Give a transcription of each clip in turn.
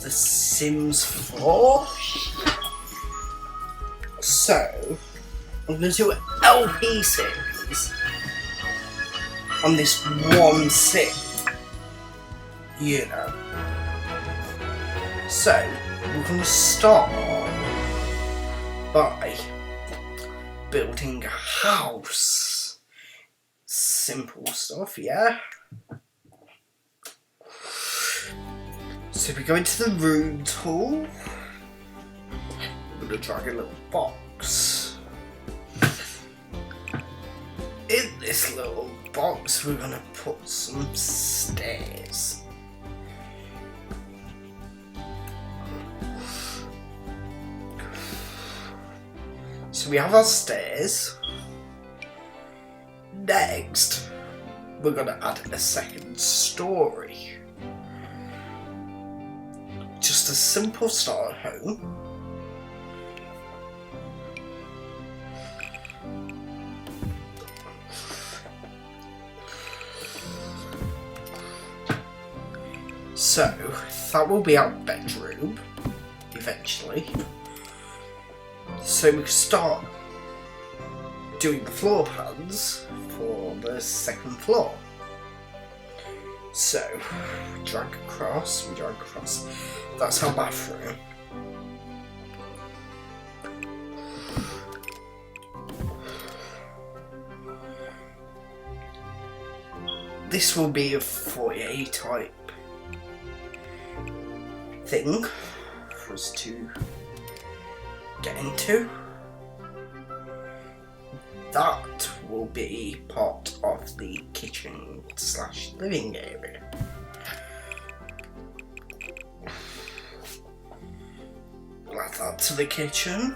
The Sims 4. So, I'm going to do an LP series on this one sim, you know. So, we're going to start by building a house. Simple stuff, yeah? So we go into the room tool. We're going to drag a little box. In this little box, we're going to put some stairs. So we have our stairs. Next, we're going to add a second story. Just a simple starter home. So, that will be our bedroom, eventually. So we can start doing the floor plans for the second floor. So, we drag across. That's our bathroom. This will be a foyer type thing for us to get into. That will be part of the kitchen / living area. Add that to the kitchen.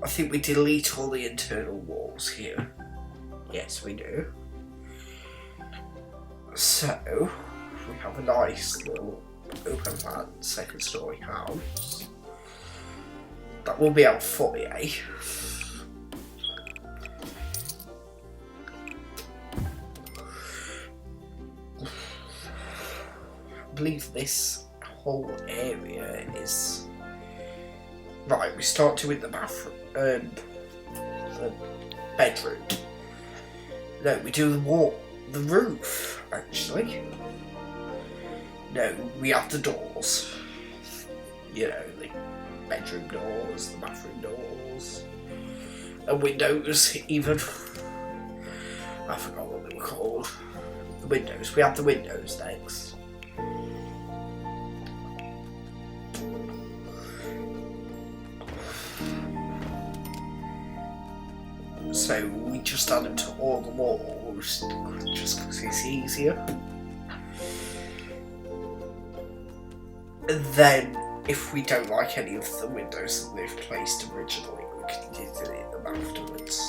I think we delete all the internal walls here. Yes, we do. So, we have a nice little open plan second story house. That will be our foyer. I believe this whole area is... Right, we start with the bathroom, the bedroom. No, we do the roof, actually. No, we have the doors. You know, the bedroom doors, the bathroom doors, and windows, even. I forgot what they were called. The windows. We have the windows next. So we just add them to all the walls, just because it's easier. And then, if we don't like any of the windows that they've placed originally, we can delete them afterwards.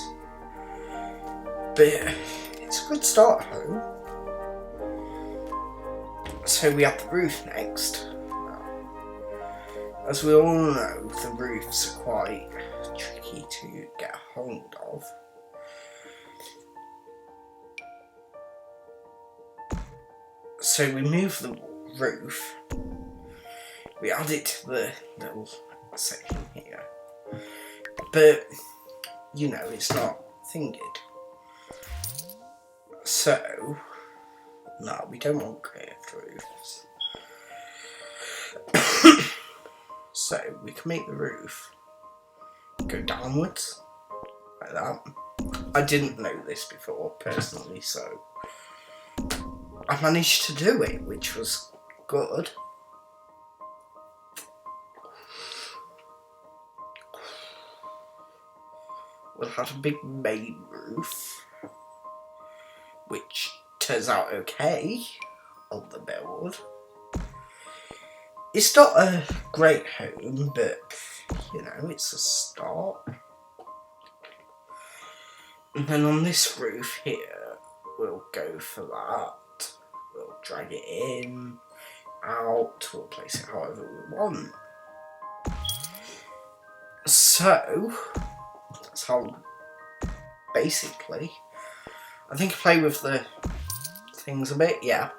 But it's a good start home. So we have the roof next. As we all know, the roofs are quite tricky to get a hold of. So we move the roof. We add it to the little section here. But, you know, it's not thingied. So, no, we don't want curved roofs. So, we can make the roof go downwards, like that. I didn't know this before, personally, so I managed to do it, which was good. We'll have a big main roof, which turns out okay on the build. It's not a great home, but, you know, it's a start. And then on this roof here, we'll go for that. We'll drag it in, out, we'll place it however we want. So, that's how basically. I think I play with the things a bit, yeah.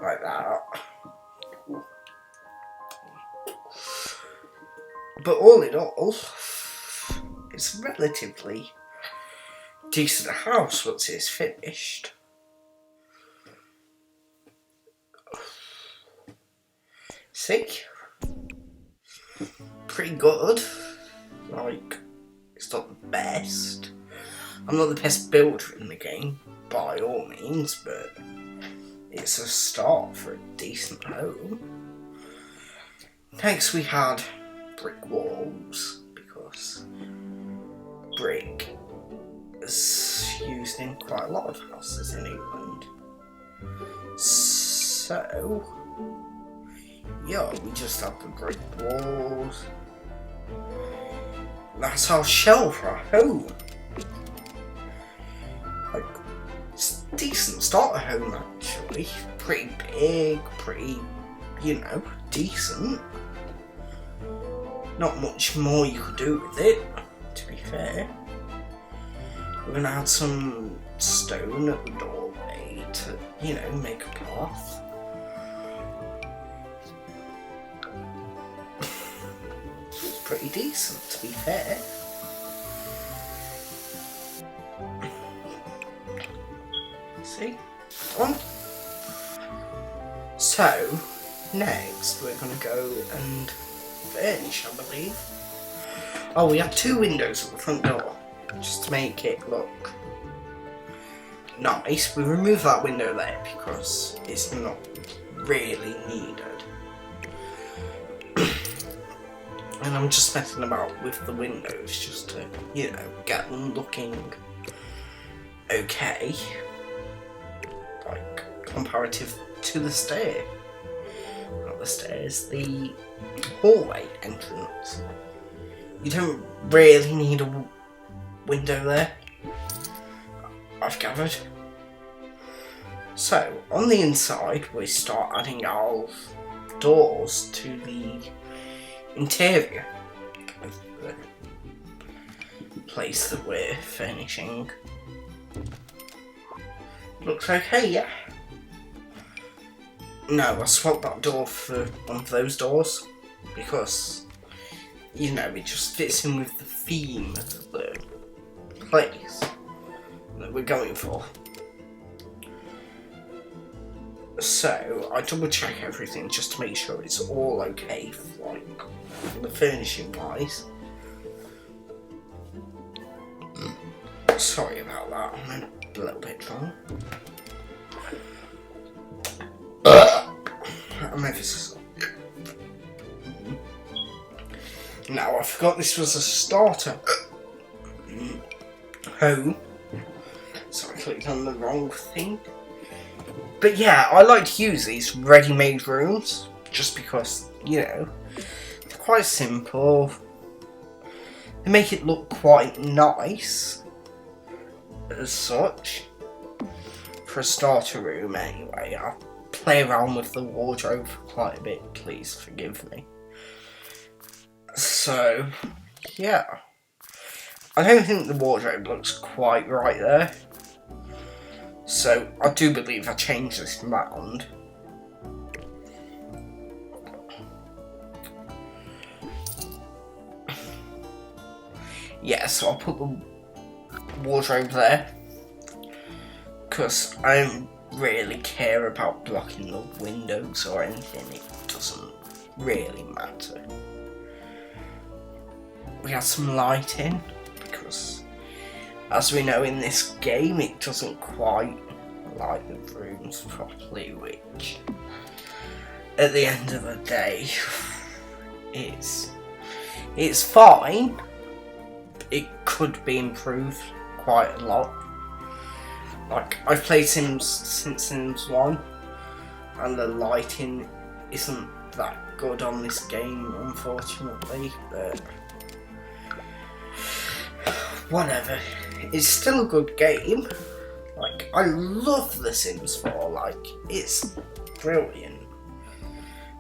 Like that. But all in all, it's a relatively decent house once it's finished. See? Pretty good. Like, it's not the best. I'm not the best builder in the game, by all means, but it's a start for a decent home. Next we had brick walls, because brick is used in quite a lot of houses in England. So, yeah, we just have the brick walls. That's our shell for our home. Like, it's a decent starter home actually. Pretty big, pretty, decent. Not much more you could do with it, to be fair. We're gonna add some stone at the doorway to, make a path. It's pretty decent, to be fair. See? On. So, next we're gonna go and furnish, I believe. Oh, we have 2 windows at the front door, just to make it look nice. We remove that window there because it's not really needed. And I'm just messing about with the windows just to, get them looking okay. Like, comparative to the stair. Not the stairs, the hallway entrance. You don't really need a window there, I've gathered. So, on the inside, we start adding our doors to the interior of the place that we're furnishing. Looks okay, yeah? No, I swapped that door for one of those doors because, it just fits in with the theme of the place that we're going for. So, I double check everything just to make sure it's all okay, like, the furnishing wise. Sorry about that, I'm a little bit drunk. I'm ever so Now, I forgot this was a starter home, so I clicked on the wrong thing. But yeah, I like to use these ready-made rooms, just because, they're quite simple. They make it look quite nice, as such. For a starter room, anyway. I'll play around with the wardrobe for quite a bit, please forgive me. So, yeah. I don't think the wardrobe looks quite right there. So, I do believe I changed this round. Yeah, so I'll put the wardrobe there. Because I don't really care about blocking the windows or anything. It doesn't really matter. We had some lighting, because as we know in this game, it doesn't quite light the rooms properly, which at the end of the day, it's fine. It could be improved quite a lot. Like, I've played Sims since Sims 1, and the lighting isn't that good on this game, unfortunately, but whatever. It's still a good game. Like, I love The Sims 4, like, it's brilliant.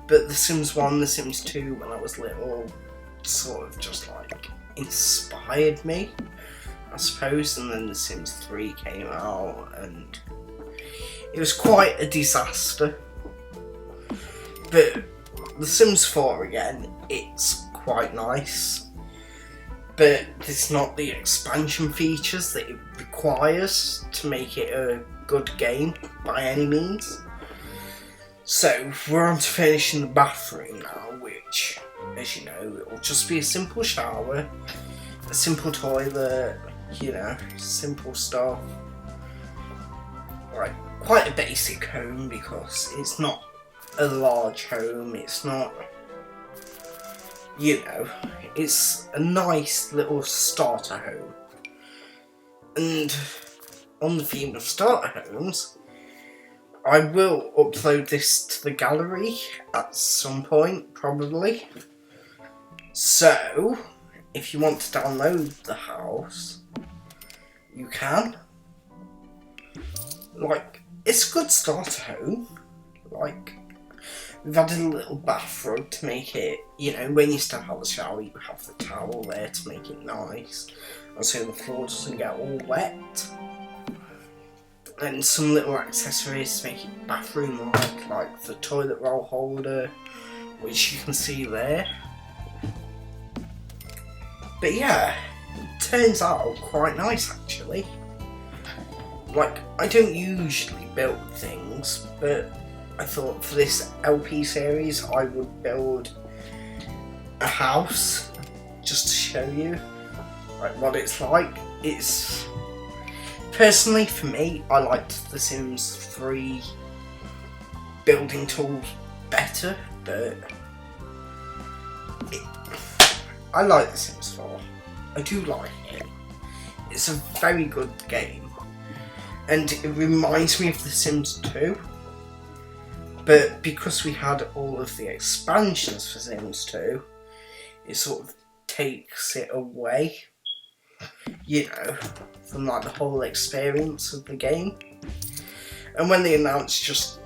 But The Sims 1, The Sims 2, when I was little, sort of just, like, inspired me. I suppose, and then The Sims 3 came out, and it was quite a disaster. But The Sims 4 again, it's quite nice, but it's not the expansion features that it requires to make it a good game by any means. So we're on to finishing the bathroom now, which, as you know, it will just be a simple shower, a simple toilet, you know, simple stuff. Like, quite a basic home because it's not a large home, it's not, you know, it's a nice little starter home. And on the theme of starter homes, I will upload this to the gallery at some point, probably. So, if you want to download the house, you can. Like, it's a good starter home. Like, we've added a little bathroom to make it, you know, when you step out of the shower, you have the towel there to make it nice, and so the floor doesn't get all wet. And some little accessories to make it bathroom like the toilet roll holder, which you can see there. But yeah, it turns out quite nice actually. Like, I don't usually build things, but I thought for this LP series I would build a house just to show you like what it's like. It's personally, for me, I liked The Sims 3 building tools better, but I like The Sims 4. I do like it. It's a very good game, and it reminds me of The Sims 2, but because we had all of the expansions for Sims 2, it sort of takes it away, you know, from like the whole experience of the game. And when they announced just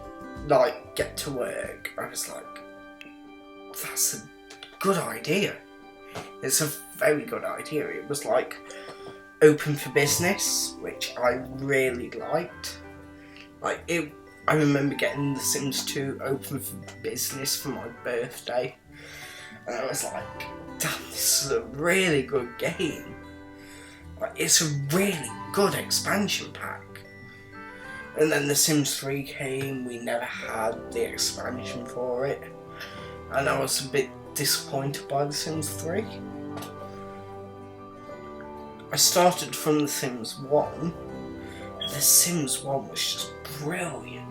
like Get to Work, I was like, that's a good idea. It's a very good idea. It was like open for business, which I really liked. Like it, I remember getting The Sims 2 open for business for my birthday, and I was like, damn, this is a really good game. Like, it's a really good expansion pack. And then The Sims 3 came, we never had the expansion for it, and I was a bit disappointed by The Sims 3. I started from The Sims 1, and The Sims 1 was just brilliant.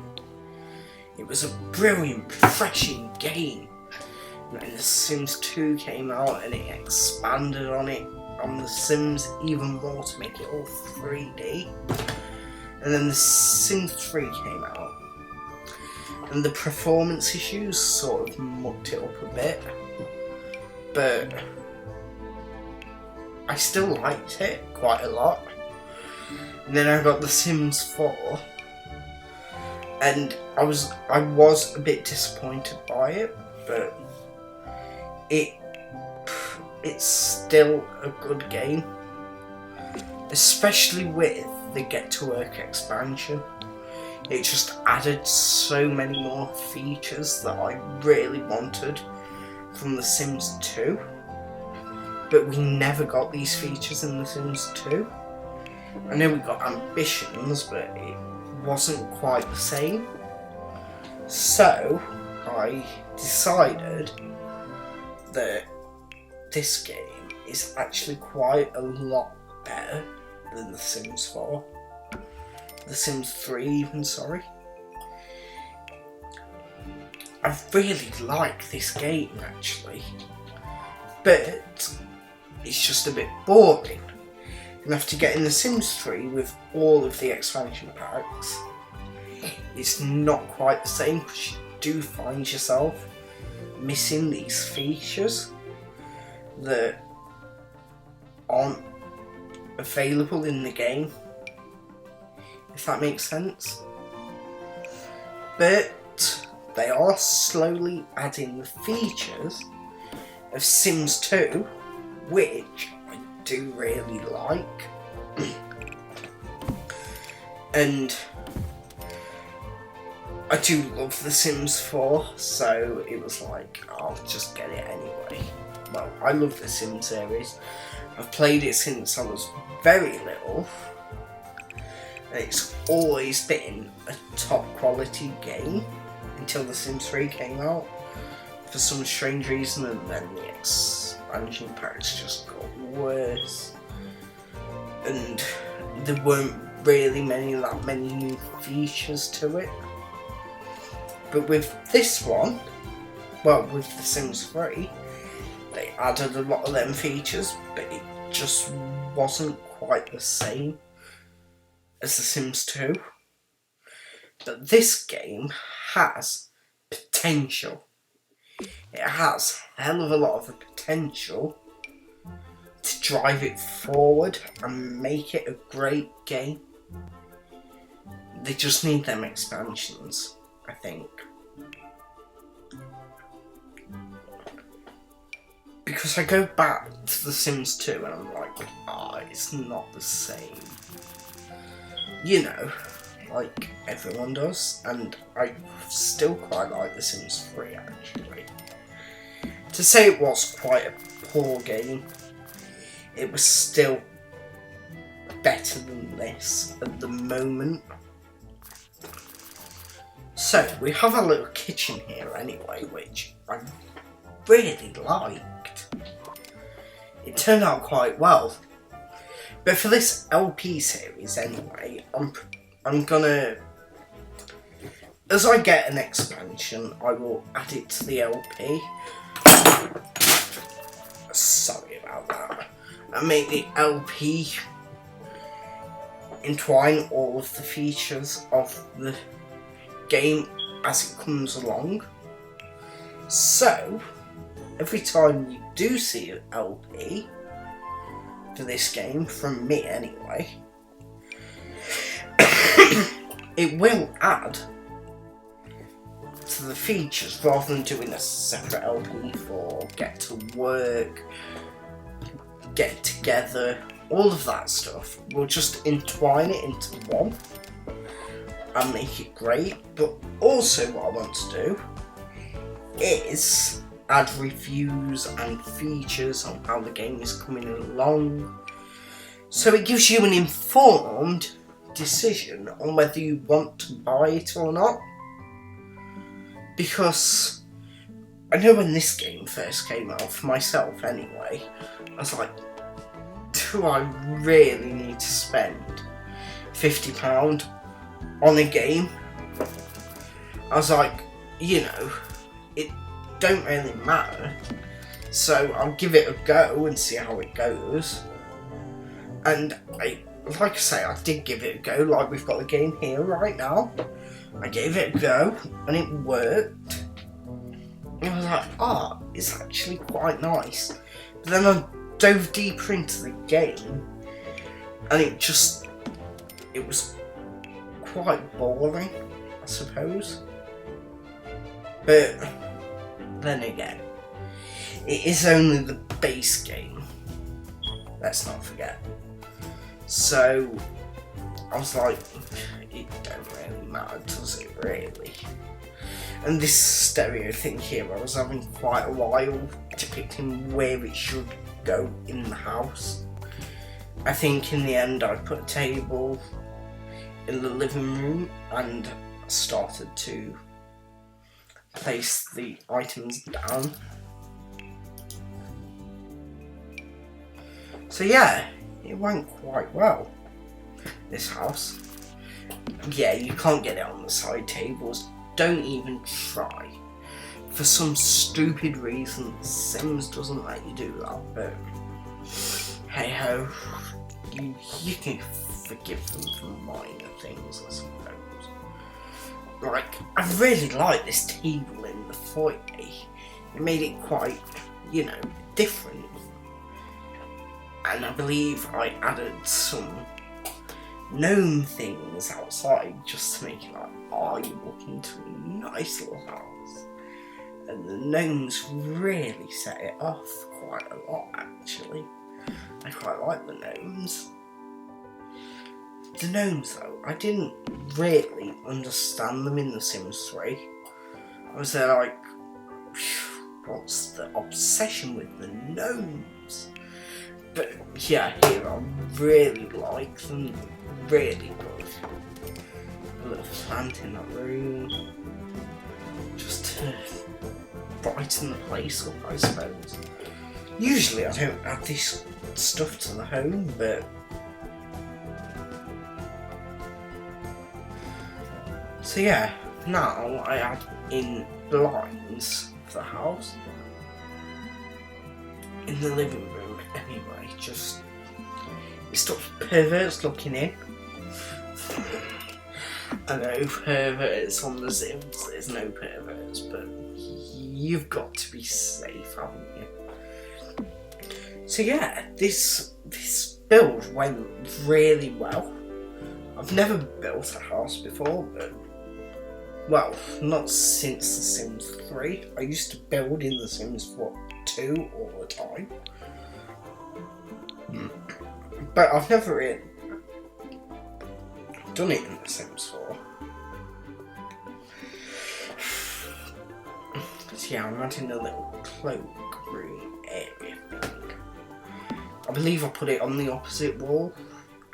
It was a brilliant, refreshing game. And then The Sims 2 came out and it expanded on it, on The Sims even more to make it all 3D. And then The Sims 3 came out, and the performance issues sort of mucked it up a bit, but I still liked it quite a lot. And then I got The Sims 4, and I was a bit disappointed by it, but it's still a good game, especially with the Get to Work expansion. It just added so many more features that I really wanted from The Sims 2, but we never got these features in The Sims 2. I know we got ambitions, but it wasn't quite the same. So I decided that this game is actually quite a lot better than The Sims 4. The Sims 3 even, sorry. I really like this game actually, but it's just a bit boring. You have to get in The Sims 3 with all of the expansion packs. It's not quite the same because you do find yourself missing these features that aren't available in the game, if that makes sense. But they are slowly adding the features of Sims 2, which I do really like. And I do love The Sims 4, so it was like, I'll just get it anyway. Well, I love the Sims series. I've played it since I was very little. It's always been a top quality game until The Sims 3 came out for some strange reason, and then the expansion packs just got worse. And there weren't really that many new features to it. But with this one, well, with The Sims 3, they added a lot of them features, but it just wasn't quite the same as The Sims 2. But this game has potential. It has a hell of a lot of potential to drive it forward and make it a great game. They just need them expansions, I think. Because I go back to The Sims 2 and I'm like, it's not the same. You know, like everyone does, and I still quite like The Sims 3 actually. To say it was quite a poor game, it was still better than this at the moment. So, we have a little kitchen here anyway, which I really liked. It turned out quite well. But for this LP series anyway, I'm gonna, as I get an expansion, I will add it to the LP. Sorry about that. And make the LP entwine all of the features of the game as it comes along. So, every time you do see an LP for this game, from me anyway, it will add to the features rather than doing a separate LP for Get to Work, Get Together, all of that stuff. We'll just entwine it into one and make it great. But also what I want to do is add reviews and features on how the game is coming along, so it gives you an informed decision on whether you want to buy it or not. Because I know when this game first came out, for myself anyway, I was like, do I really need to spend £50 on a game? I was like, you know, it don't really matter, so I'll give it a go and see how it goes. And like I say, I did give it a go. Like, we've got the game here right now. I gave it a go and it worked. And I was like, it's actually quite nice. But then I dove deeper into the game and it was quite boring, I suppose. But then again, it is only the base game, let's not forget. So I was like, it don't really matter, does it really? And this stereo thing here, I was having quite a while depicting where it should go in the house. I think in the end I put a table in the living room and started to place the items down. So yeah, it went quite well, this house. Yeah, you can't get it on the side tables, don't even try. For some stupid reason, Sims doesn't let you do that, but hey ho, you can forgive them for minor things, I suppose. Like, I really like this table in the foyer. It made it quite, you know, different. And I believe I added some gnome things outside just to make it like, you walk into a nice little house. And the gnomes really set it off quite a lot, actually. I quite like the gnomes. The gnomes though, I didn't really understand them in The Sims 3. I was there like, what's the obsession with the gnomes? But yeah, here I really like them, really good. A little plant in that room, just to brighten the place up, I suppose. Usually I don't add this stuff to the home, but so yeah, now I add in blinds for the house. In the living room anyway, just it stops perverts looking in. I know perverts on The Sims, there's no perverts, but you've got to be safe, haven't you? So yeah, this build went really well. I've never built a house before, but well, not since The Sims 3. I used to build in The Sims 2 all the time. But I've never really done it in The Sims 4. So yeah, I'm adding a little cloakroom area thing. I believe I put it on the opposite wall.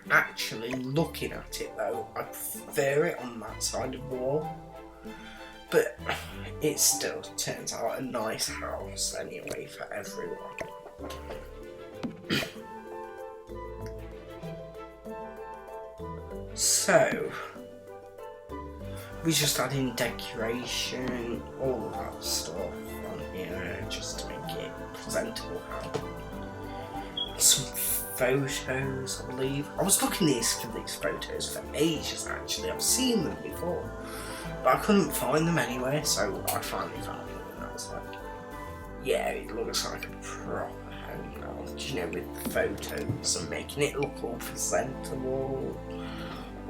Actually, looking at it though, I prefer it on that side of the wall. But it still turns out a nice house anyway for everyone. So, we just add in decoration, all of that stuff on here, just to make it presentable. Some photos, I believe. I was looking for these photos for ages actually, I've seen them before, but I couldn't find them anywhere, so I finally found them and I was like, yeah, it looks like a proper home now, you know, with the photos and making it look all presentable.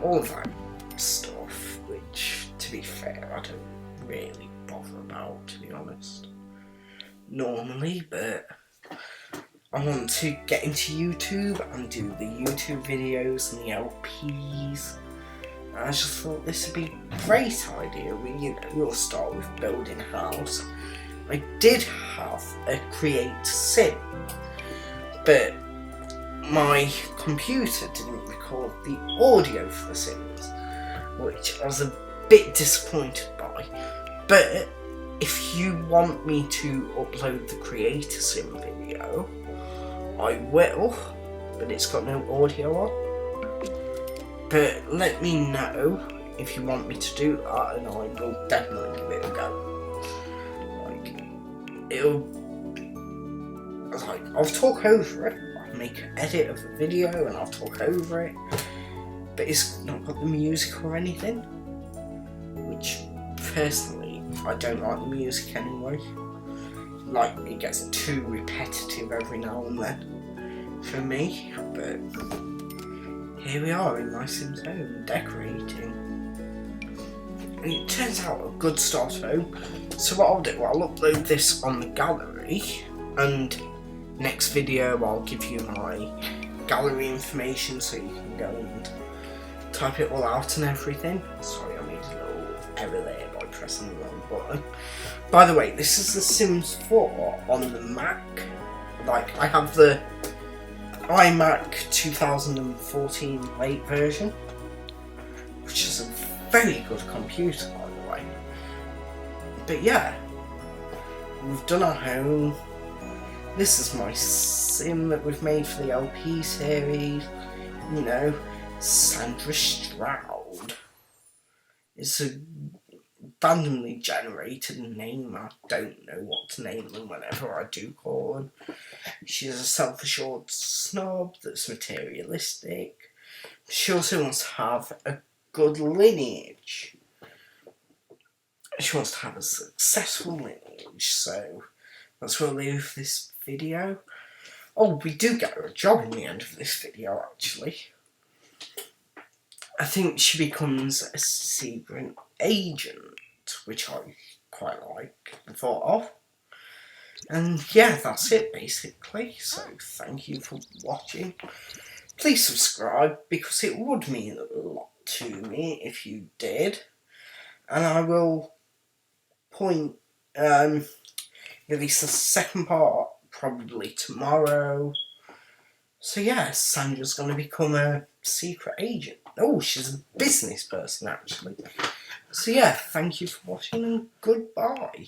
All that stuff, which, to be fair, I don't really bother about, to be honest, normally, but I want to get into YouTube and do the YouTube videos and the LPs. And I just thought this would be a great idea. We'll start with building a house. I did have a Create Sim, but my computer didn't record the audio for The Sims, which I was a bit disappointed by. But if you want me to upload the Creator Sim video, I will, but it's got no audio on. But let me know if you want me to do that, and I will definitely give it a go. I'll talk over it. Make an edit of the video and I'll talk over it, but it's not got the music or anything, which personally I don't like the music anyway. Like, it gets too repetitive every now and then for me. But here we are in my Sims home decorating, and it turns out a good start home. So what I'll do, I'll upload this on the gallery, and next video I'll give you my gallery information so you can go and type it all out and everything. Sorry, I made a little error there by pressing the wrong button. By the way, this is The Sims 4 on the Mac. Like, I have the iMac 2014 late version, which is a very good computer, by the way. But yeah, we've done our home. This is my sim that we've made for the LP series. You know, Sandra Stroud. It's a randomly generated name. I don't know what to name them whenever I do call them. She's a self-assured snob that's materialistic. She also wants to have a good lineage. She wants to have a successful lineage, so that's what we'll do for this video. Oh, we do get her a job in the end of this video, actually. I think she becomes a secret agent, which I quite like the thought of. And yeah, that's it basically. So thank you for watching. please subscribe because it would mean a lot to me if you did. And I will release the second part probably tomorrow. So yeah, Sandra's going to become a secret agent. Oh, she's a business person actually. So yeah, thank you for watching and goodbye.